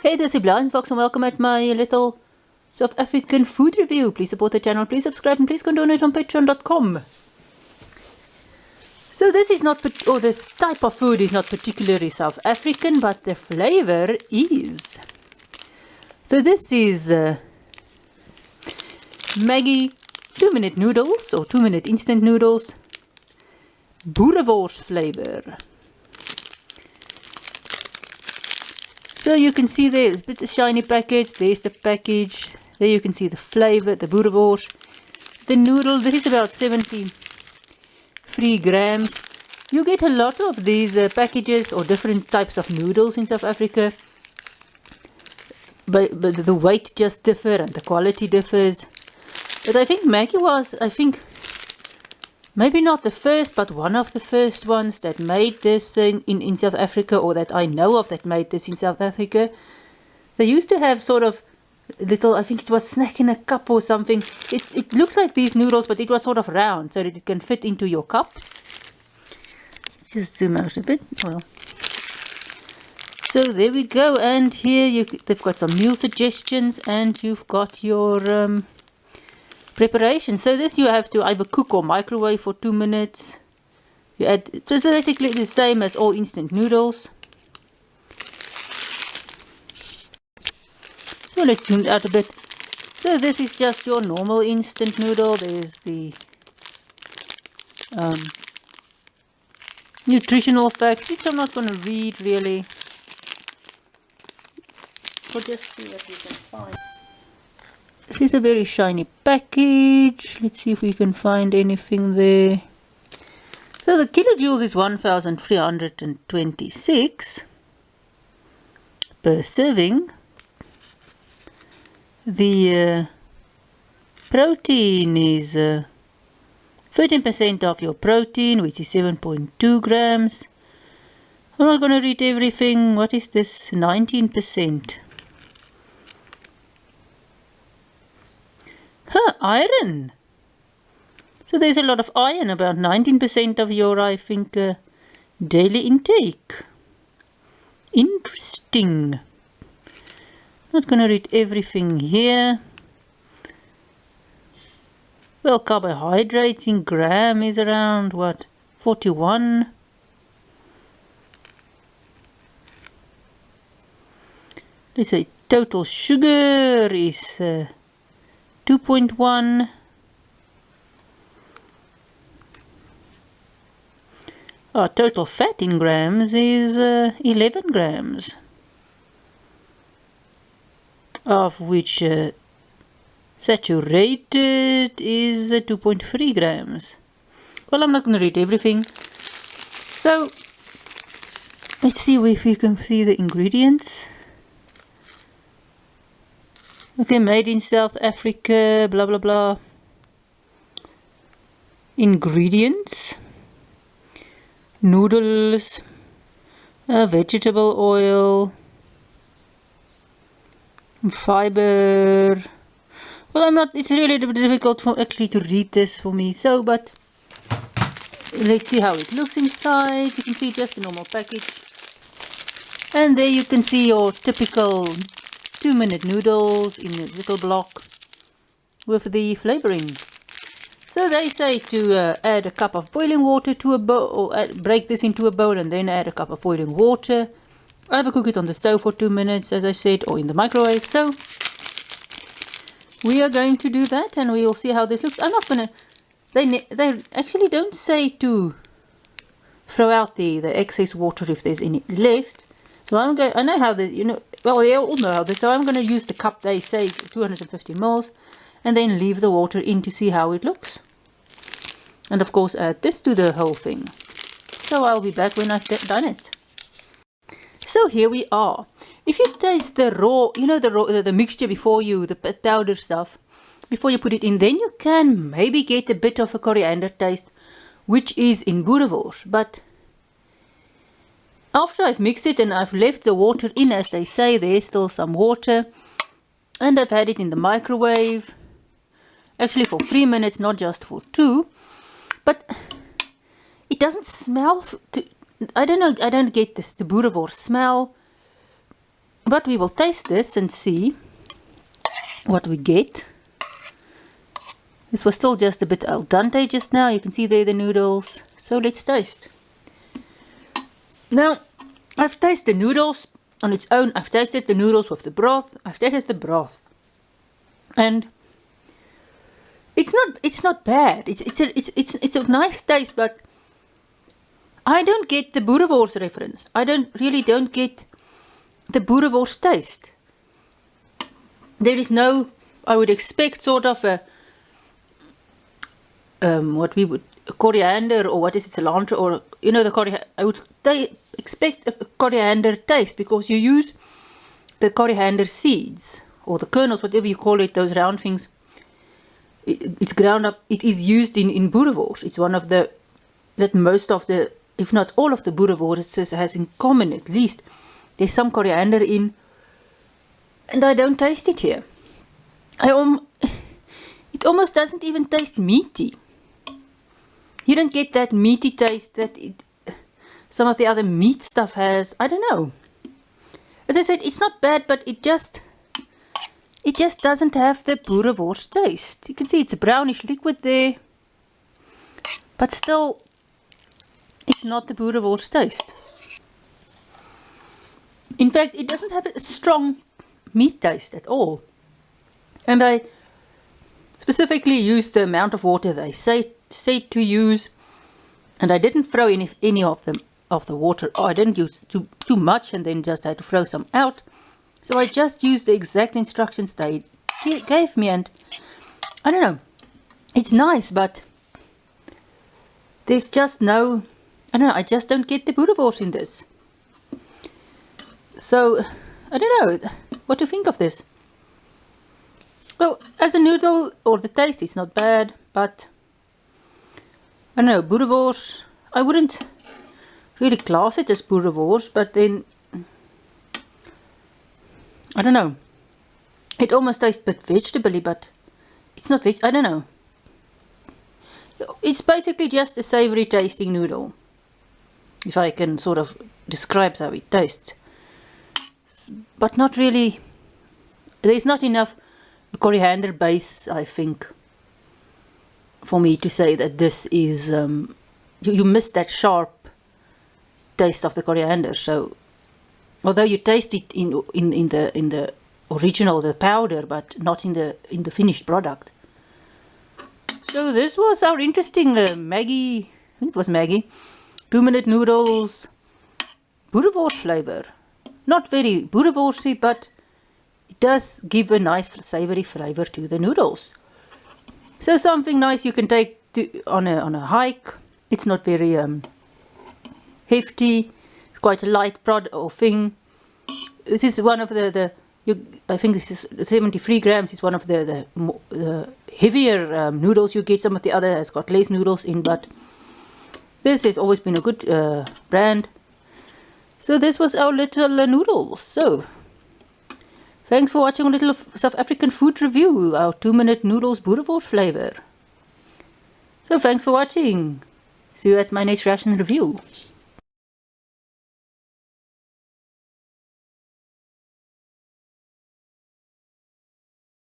Hey, this is BlindFox and welcome at my little South African food review. Please support the channel, please subscribe and please go donate on patreon.com. So this is not, or the type of food is not particularly South African, but the flavor is. So this is Maggi 2-minute noodles or 2-minute instant noodles. Boerewors flavor. So you can see there, it's a bit of shiny package, there's the package, there you can see the flavor, the Boerewors. The noodle, this is about 73 grams. You get a lot of these packages or different types of noodles in South Africa. But the weight just differs and the quality differs. But I think Maggi was, maybe not the first, but one of the first ones that made this in South Africa, or that I know of that made this in South Africa. They used to have sort of little, I think it was snack in a cup or something. It looks like these noodles, but it was sort of round so that it can fit into your cup. Let's just zoom out a bit. Well, so there we go, and here they've got some meal suggestions, and you've got your preparation. So this you have to either cook or microwave for 2 minutes. You add, it's basically the same as all instant noodles. So let's zoom out a bit. So this is just your normal instant noodle. There's the nutritional facts, which I'm not going to read really. We'll just see what we can find. This is a very shiny package. Let's see if we can find anything there. So the kilojoules is 1326 per serving. The protein is 13% of your protein, which is 7.2 grams. I'm not going to read everything. What is this? 19%. Iron. So there's a lot of iron, about 19% of your, I think, daily intake. Interesting. Not going to read everything here. Well, carbohydrates in gram is around, what, 41. Let's say total sugar is 2.1. Our total fat in grams is 11 grams, of which saturated is 2.3 grams. Well, I'm not going to read everything. So let's see if we can see the ingredients. Okay, made in South Africa, blah blah blah. Ingredients: noodles, vegetable oil, fiber. Well, it's really difficult actually to read this for me, so, but let's see how it looks inside. You can see just a normal package. And there you can see your typical 2-minute noodles in a little block with the flavoring. So they say to add a cup of boiling water to a bowl, or break this into a bowl and then add a cup of boiling water. Either cook it on the stove for 2 minutes, as I said, or in the microwave. So we are going to do that, and we will see how this looks. I'm not gonna. They actually don't say to throw out the excess water if there's any left. So I know how well, they all know how this, so I'm going to use the cup they say, 250 ml, and then leave the water in to see how it looks. And of course add this to the whole thing. So I'll be back when I've done it. So here we are. If you taste the raw, the mixture before you, the powder stuff, before you put it in, then you can maybe get a bit of a coriander taste, which is in Boerewors, but after I've mixed it and I've left the water in, as they say, there's still some water, and I've had it in the microwave, actually for 3 minutes, not just for 2, but it doesn't smell, I don't know, I don't get this, the Boerewors smell But we will taste this and see what we get. This was still just a bit al dente just now. You can see there the noodles. So let's taste. Now, I've tasted the noodles on its own. I've tasted the noodles with the broth. I've tasted the broth. And it's not bad. It's a nice taste, but I don't get the Boerewors reference. I really don't get the Boerewors taste. There is no, I would expect sort of a what we would, coriander, or what is it, cilantro, or you know, the coriander. I would expect a coriander taste, because you use the coriander seeds or the kernels, whatever you call it, those round things. It's ground up. It is used in Boerewors. It's one of the that most of the, if not all of the Boerewors has in common. At least there's some coriander in, and I don't taste it here. It almost doesn't even taste meaty. You don't get that meaty taste that some of the other meat stuff has. I don't know. As I said, it's not bad, but it just doesn't have the Boerewors taste. You can see it's a brownish liquid there, but still, it's not the Boerewors taste. In fact, it doesn't have a strong meat taste at all. And I specifically used the amount of water they say to use, and I didn't throw any of the water. I didn't use too much, and then just had to throw some out. So I just used the exact instructions they gave me, and I don't know. It's nice, but there's just no, I don't know. I just don't get the Boerewors in this. So I don't know what to think of this. Well, as a noodle, or the taste is not bad, but I don't know, Boerewors, I wouldn't really class it as Boerewors, but then, I don't know, it almost tastes a bit vegetable-y, but it's not I don't know. It's basically just a savoury tasting noodle, if I can sort of describe how it tastes. But not really, there's not enough coriander base, I think, for me to say that this is, you miss that sharp taste of the coriander. So although you taste it in the original, the powder, but not in the finished product. So this was our interesting Maggie, I think it was Maggie 2-minute noodles Boerewors flavor. Not very Boereworsy, but it does give a nice savoury flavour to the noodles. So something nice you can take on a hike. It's not very hefty. It's quite a light product or thing. This is one of I think this is 73 grams. It's one of the heavier noodles you get. Some of the other has got less noodles in, but this has always been a good brand. So this was our little noodles. So thanks for watching a little South African food review, our 2-minute noodles Boerewors flavor. So thanks for watching. See you at my next ration review.